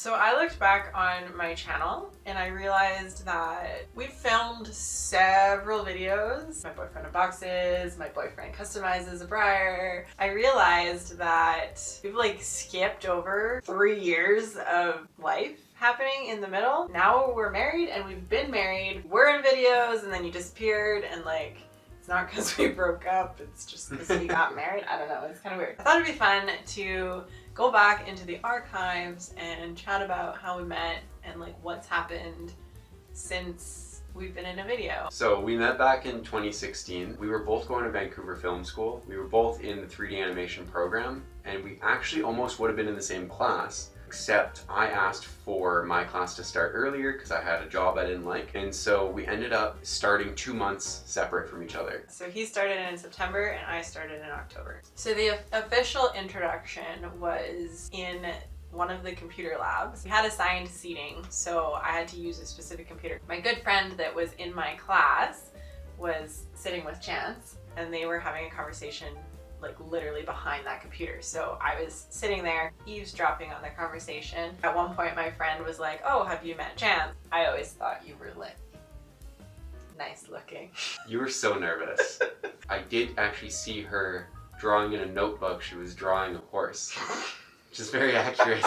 So I looked back on my channel and I realized that we've filmed several videos. My boyfriend unboxes, my boyfriend customizes a briar. I realized that we've like skipped over 3 years of life happening in the middle. Now we're married and we've been married. We're in videos and then you disappeared, and like, it's not because we broke up, it's just because we got married. I don't know, it's kind of weird. I thought it'd be fun to go back into the archives and chat about how we met and like what's happened since we've been in a video. So we met back in 2016. We were both going to Vancouver Film School. We were both in the 3D animation program, and we actually almost would have been in the same class, except I asked for my class to start earlier because I had a job I didn't like. And so we ended up starting 2 months separate from each other. So he started in September and I started in October. So the official introduction was in one of the computer labs. We had assigned seating, so I had to use a specific computer. My good friend that was in my class was sitting with Chance, and they were having a conversation like literally behind that computer. So I was sitting there eavesdropping on their conversation. At one point my friend was like, "Oh, have you met Chance?" I always thought you were like nice looking. You were so nervous. I did actually see her drawing in a notebook. She was drawing a horse, which is very accurate.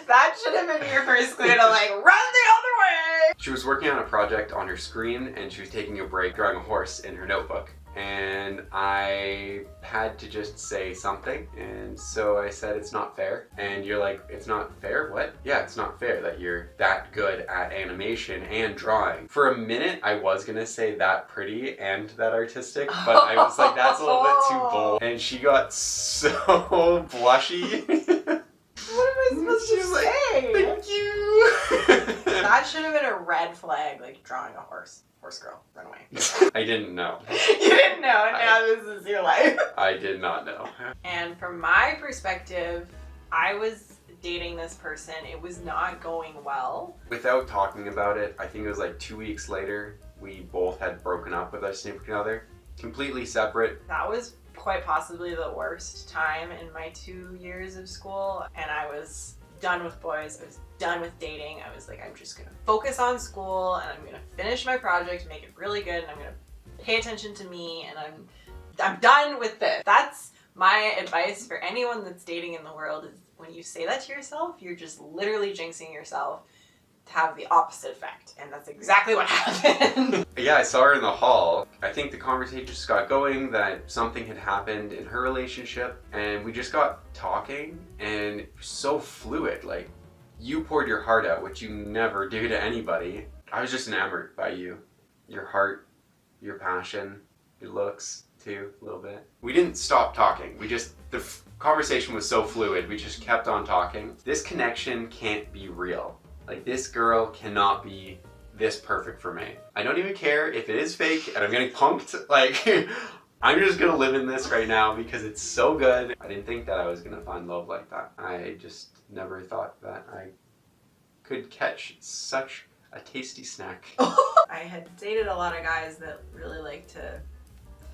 That should have been your first clue to like run the other way. She was working on a project on her screen and she was taking a break drawing a horse in her notebook. And I had to just say something, and so I said, "It's not fair." And you're like, "It's not fair? What?" "Yeah, it's not fair that you're that good at animation and drawing." For a minute, I was gonna say that pretty and that artistic, but I was like, that's a little bit too bold. And she got so blushy. What am I supposed to say? "Thank you." That should have been a red flag, like drawing a horse. Horse girl, run away. I didn't know. You didn't know, and now this is your life. I did not know. And from my perspective, I was dating this person. It was not going well. Without talking about it, I think it was like 2 weeks later, we both had broken up with our significant other. Completely separate. That was quite possibly the worst time in my 2 years of school, and I was done with boys. I was done with dating. I was like, I'm just gonna focus on school and I'm gonna finish my project, make it really good, and I'm gonna pay attention to me, and I'm done with this. That's my advice for anyone that's dating in the world, is when you say that to yourself, you're just literally jinxing yourself to have the opposite effect, and that's exactly what happened. Yeah, I saw her in the hall. I think the conversation just got going that something had happened in her relationship, and we just got talking, and it was so fluid. Like, you poured your heart out, which you never do to anybody. I was just enamored by you. Your heart, your passion, your looks too, a little bit. We didn't stop talking. The conversation was so fluid, we just kept on talking. This connection can't be real. Like, this girl cannot be this perfect for me. I don't even care if it is fake and I'm getting punked. Like, I'm just gonna live in this right now because it's so good. I didn't think that I was gonna find love like that. I just never thought that I could catch such a tasty snack. I had dated a lot of guys that really like to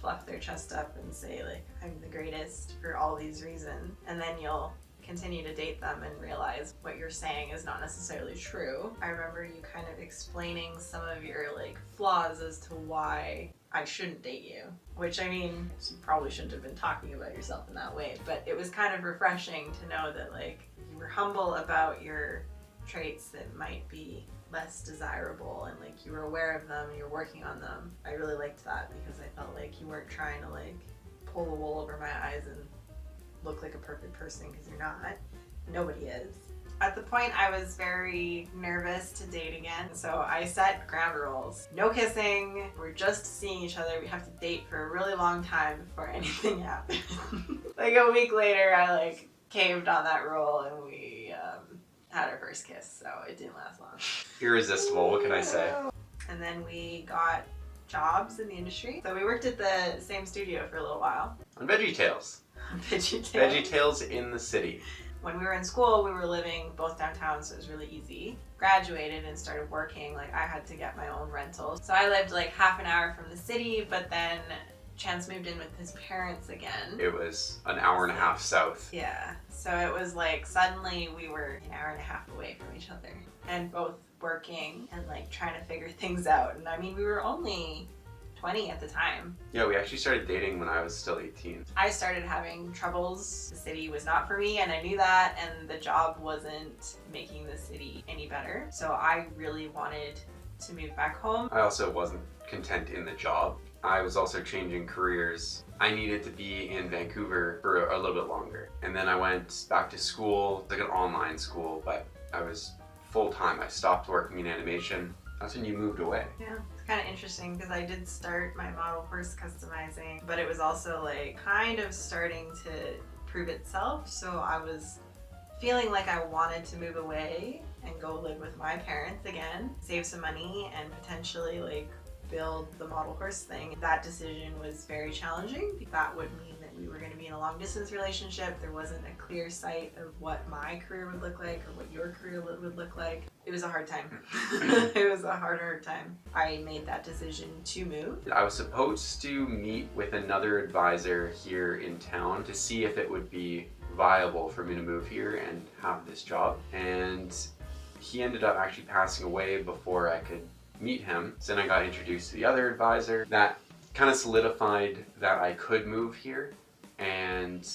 fluff their chest up and say like, I'm the greatest for all these reasons, and then you'll continue to date them and realize what you're saying is not necessarily true. I remember you kind of explaining some of your like flaws as to why I shouldn't date you, which, I mean, you probably shouldn't have been talking about yourself in that way, but it was kind of refreshing to know that like you were humble about your traits that might be less desirable, and like you were aware of them and you're working on them. I really liked that because I felt like you weren't trying to like pull the wool over my eyes and look like a perfect person, because you're not. Nobody is. At the point, I was very nervous to date again, so I set ground rules. No kissing, we're just seeing each other, we have to date for a really long time before anything happens. Like a week later, I like caved on that rule and we had our first kiss, so it didn't last long. Irresistible, what can I say? And then we got jobs in the industry. So we worked at the same studio for a little while. On VeggieTales. VeggieTales. VeggieTales in the city. When we were in school, we were living both downtown, so it was really easy. Graduated and started working, like I had to get my own rental. So I lived like half an hour from the city, but then Chance moved in with his parents again. It was an hour and a half south. Yeah, so it was like suddenly we were an hour and a half away from each other and both working and like trying to figure things out. And I mean, we were only 20 at the time. Yeah, we actually started dating when I was still 18. I started having troubles. The city was not for me and I knew that, and the job wasn't making the city any better. So I really wanted to move back home. I also wasn't content in the job. I was also changing careers. I needed to be in Vancouver for a little bit longer. And then I went back to school, like an online school, but I was full-time. I stopped working in animation. That's when you moved away. Yeah, it's kind of interesting because I did start my model horse customizing, but it was also like kind of starting to prove itself. So I was feeling like I wanted to move away and go live with my parents again, save some money, and potentially like build the model horse thing. That decision was very challenging. That would mean that we were going to be in a long distance relationship. There wasn't a clear sight of what my career would look like or what your career would look like. It was a hard time. It was a hard time. I made that decision to move. I was supposed to meet with another advisor here in town to see if it would be viable for me to move here and have this job. And he ended up actually passing away before I could meet him. So then I got introduced to the other advisor. That kind of solidified that I could move here, and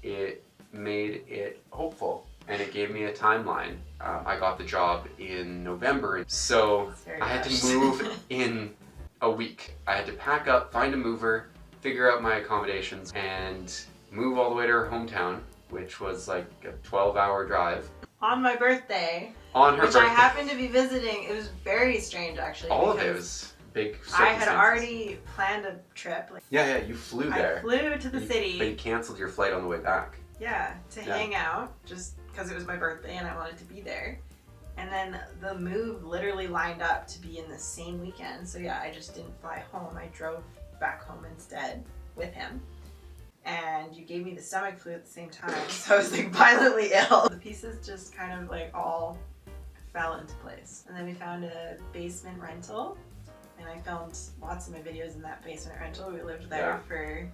it made it hopeful, and it gave me a timeline. I got the job in November, so I had to move in a week. I had to pack up, find a mover, figure out my accommodations, and move all the way to her hometown, which was like a 12-hour drive. On my birthday. On her birthday. Which I happened to be visiting. It was very strange, actually. All of it was big I had circumstances. already planned a trip. Yeah, you flew there. I flew to the city. But you canceled your flight on the way back. Yeah, to hang out, just because it was my birthday and I wanted to be there. And then the move literally lined up to be in the same weekend. So yeah, I just didn't fly home. I drove back home instead with him. And you gave me the stomach flu at the same time, so I was like violently ill. The pieces just kind of like all fell into place. And then we found a basement rental, and I filmed lots of my videos in that basement rental. We lived there for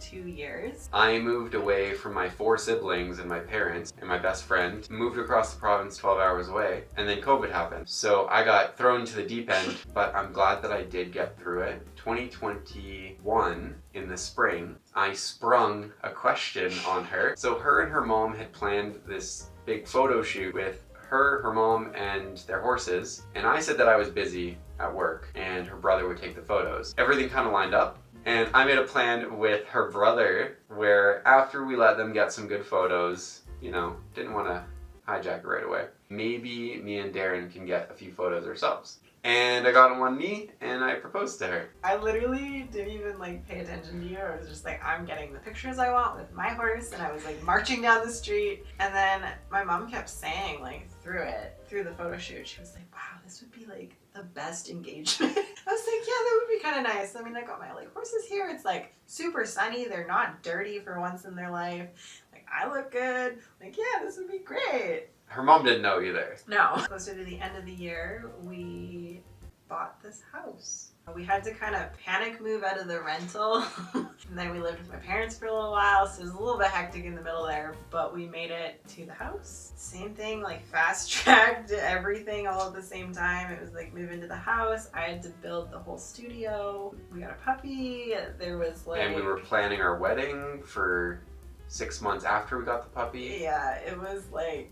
2 years. I moved away from my 4 siblings and my parents and my best friend, moved across the province 12 hours away, and then COVID happened. So I got thrown to the deep end, but I'm glad that I did get through it. 2021, in the spring, I sprung a question on her. So her and her mom had planned this big photo shoot with her mom, and their horses, and I said that I was busy at work and her brother would take the photos. Everything kind of lined up. And I made a plan with her brother where after we let them get some good photos, you know, didn't want to hijack it right away, maybe me and Darynn can get a few photos ourselves. And I got on one knee and I proposed to her. I literally didn't even like pay attention to you. I was just like, I'm getting the pictures I want with my horse, and I was like marching down the street. And then my mom kept saying like through the photo shoot, she was like, wow, this would be like the best engagement. I was like, yeah, that would be kind of nice. I mean, I got my like horses here. It's like super sunny. They're not dirty for once in their life. Like I look good. Like, yeah, this would be great. Her mom didn't know either. No. Closer to the end of the year, we bought this house. We had to kind of panic move out of the rental. And then we lived with my parents for a little while, so it was a little bit hectic in the middle there, but we made it to the house. Same thing, like fast-tracked everything all at the same time. It was like move into the house. I had to build the whole studio. We got a puppy. There was like... And we were planning our wedding for 6 months after we got the puppy. Yeah, it was like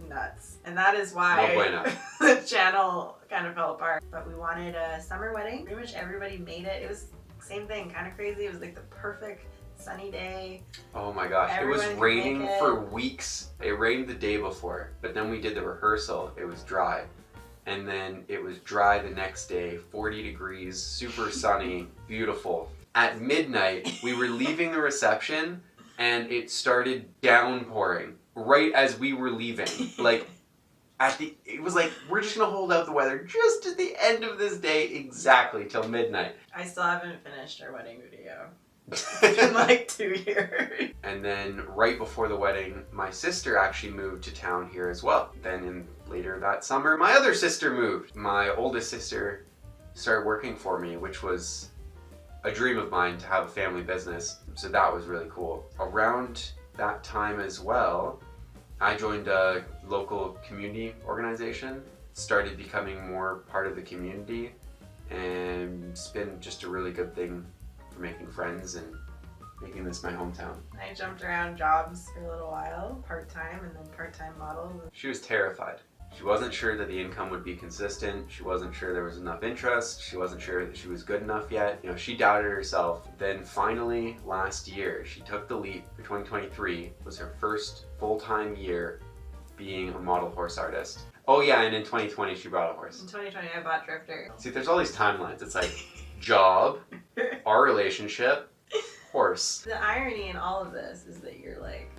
nuts. And that is why No bueno. the channel kind of fell apart. But we wanted a summer wedding. Pretty much everybody made it. It was same thing, kind of crazy. It was like the perfect sunny day. Oh my gosh, Everyone it was could raining make it. for weeks. It rained the day before, but then we did the rehearsal. It was dry. And then it was dry the next day, 40 degrees, super sunny, beautiful. At midnight, we were leaving the reception and it started downpouring right as we were leaving. Like, it was like, we're just gonna hold out the weather just at the end of this day exactly till midnight. I still haven't finished our wedding video. It's been like 2 years. And then right before the wedding, my sister actually moved to town here as well. Then later that summer, my other sister moved. My oldest sister started working for me, which was a dream of mine to have a family business, so that was really cool. Around that time as well, I joined a local community organization, started becoming more part of the community, and it's been just a really good thing for making friends and making this my hometown. I jumped around jobs for a little while, part-time and then part-time model. She was terrified. She wasn't sure that the income would be consistent. She wasn't sure there was enough interest. She wasn't sure that she was good enough yet. You know, she doubted herself. Then finally, last year, she took the leap. For 2023 was her first full-time year being a model horse artist. Oh yeah, and in 2020 she brought a horse. In 2020 I bought Drifter. See, there's all these timelines. It's like job, our relationship, horse. The irony in all of this is that you're like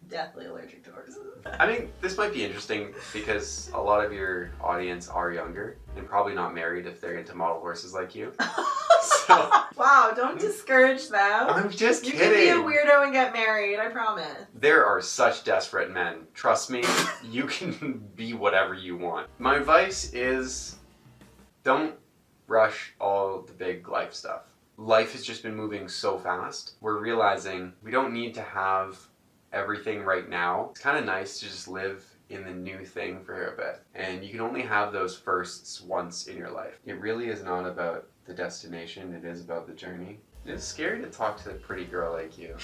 deathly allergic to horses. I mean, this might be interesting because a lot of your audience are younger and probably not married if they're into model horses like you. So, wow, don't discourage them. I'm just you kidding. You can be a weirdo and get married, I promise. There are such desperate men. Trust me, you can be whatever you want. My advice is don't rush all the big life stuff. Life has just been moving so fast. We're realizing we don't need to have everything right now. It's kind of nice to just live in the new thing for a bit. And you can only have those firsts once in your life. It really is not about the destination, it is about the journey. It's scary to talk to a pretty girl like you.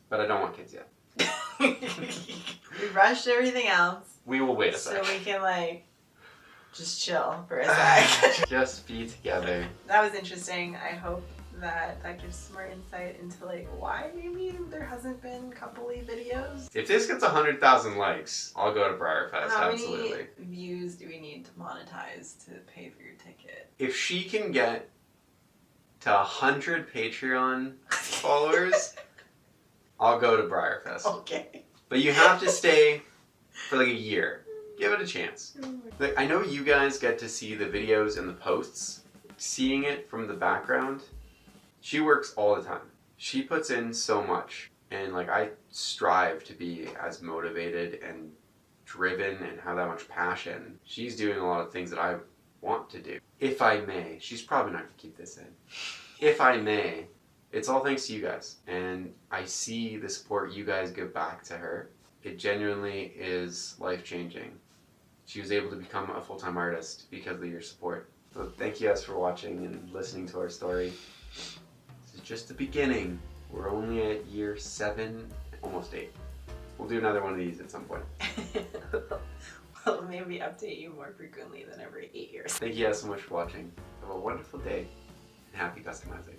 But I don't want kids yet. We rushed everything else. We will wait a sec. So we can like just chill for a sec. Just be together. That was interesting. I hope that gives some more insight into like why maybe there hasn't been coupley videos. If this gets 100,000 likes, I'll go to Briarfest. How absolutely. many views do we need to monetize to pay for your ticket? If she can get to 100 Patreon followers, I'll go to Briarfest. Okay. But you have to stay for like a year. Give it a chance. Like, I know you guys get to see the videos and the posts. Seeing it from the background, she works all the time. She puts in so much. And like I strive to be as motivated and driven and have that much passion. She's doing a lot of things that I want to do. If I may, she's probably not going to keep this in. If I may, it's all thanks to you guys. And I see the support you guys give back to her. It genuinely is life-changing. She was able to become a full-time artist because of your support. So thank you guys for watching and listening to our story. This is just the beginning. We're only at year 7, almost 8. We'll do another one of these at some point. We'll maybe update you more frequently than every 8 years. Thank you guys so much for watching. Have a wonderful day and happy customizing.